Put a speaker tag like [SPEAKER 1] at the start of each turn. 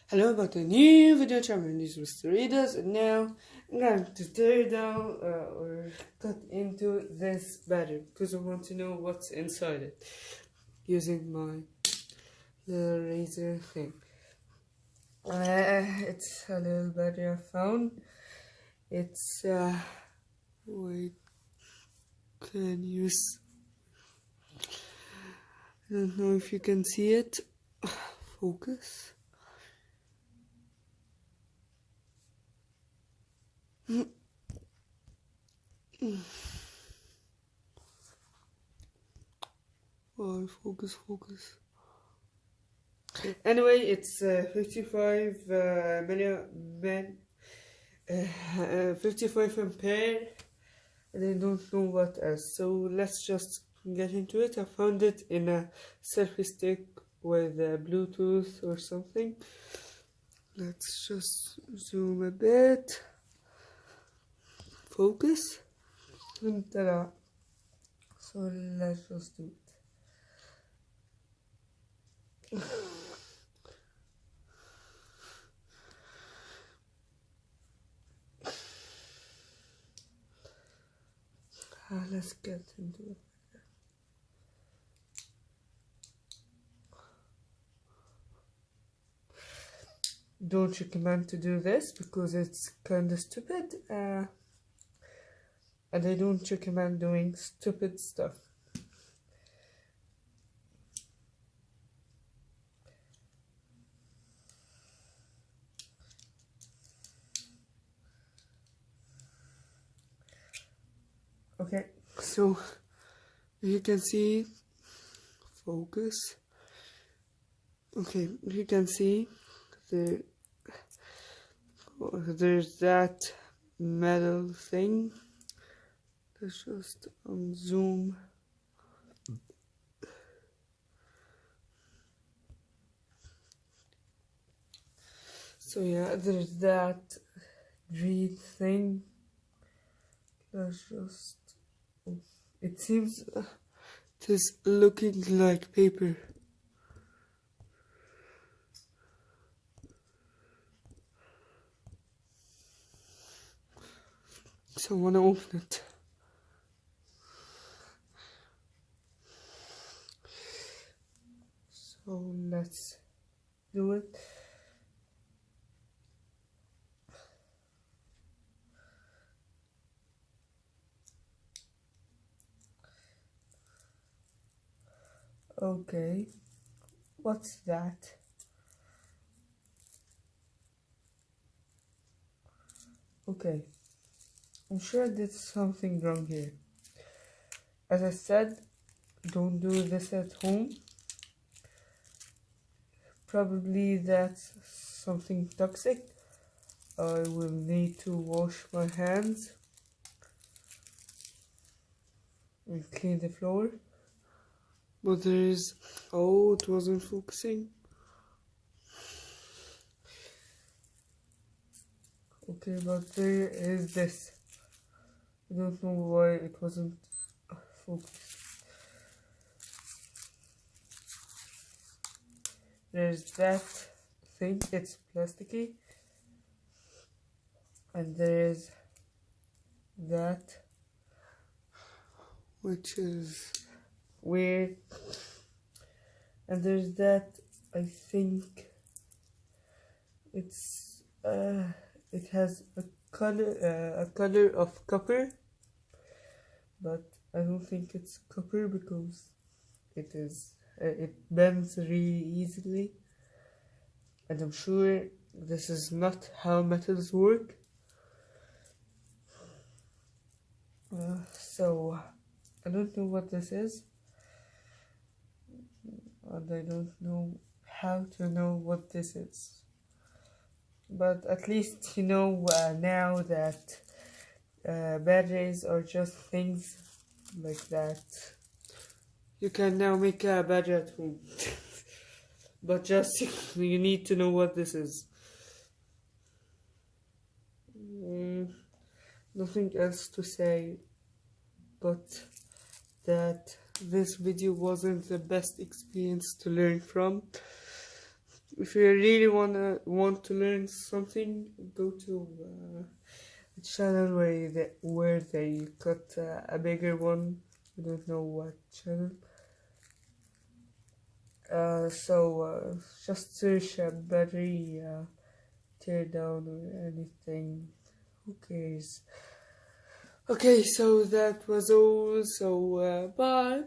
[SPEAKER 1] Hello, about a new video channel. This was the readers, and now I'm going to tear down or cut into this battery because I want to know what's inside it using my little razor thing. It's a little battery I found. It's wait, can you? I don't know if you can see it. Focus. Oh, focus. Anyway, it's 55 55 ampere, and I don't know what else. So let's just get into it. I found it in a selfie stick with Bluetooth or something. Let's just zoom a bit. Focus. And ta-da. So let's just do it. Let's get into it. Don't recommend to do this because it's kind of stupid, and I don't recommend doing stupid stuff. Okay, so you can see, focus. Okay, you can see there's that metal thing. Let's just zoom. So yeah, there's that reed thing. Let's just. It seems it is looking like paper. So I want to open it. So let's do it. Okay, what's that? Okay, I'm sure there's something wrong here. As I said, don't do this at home. Probably that's something toxic. I will need to wash my hands and clean the floor. But there is, oh, it wasn't focusing. Okay, but there is this. I don't know why it wasn't focused. There's that thing, it's plasticky. And there's that, which is weird. And there's that, I think it's it has a color of copper, but I don't think it's copper because it is it bends really easily, and I'm sure this is not how metals work. So I don't know what this is, and I don't know how to know what this is. But at least you know now that batteries are just things like that. You can now make a battery at home. But just you need to know what this is. Nothing else to say but that this video wasn't the best experience to learn from. if you really want to learn something, go to a channel where they cut a bigger one. I don't know what channel. Just search a battery tear down or anything. Who cares? Okay, so that was all. So bye.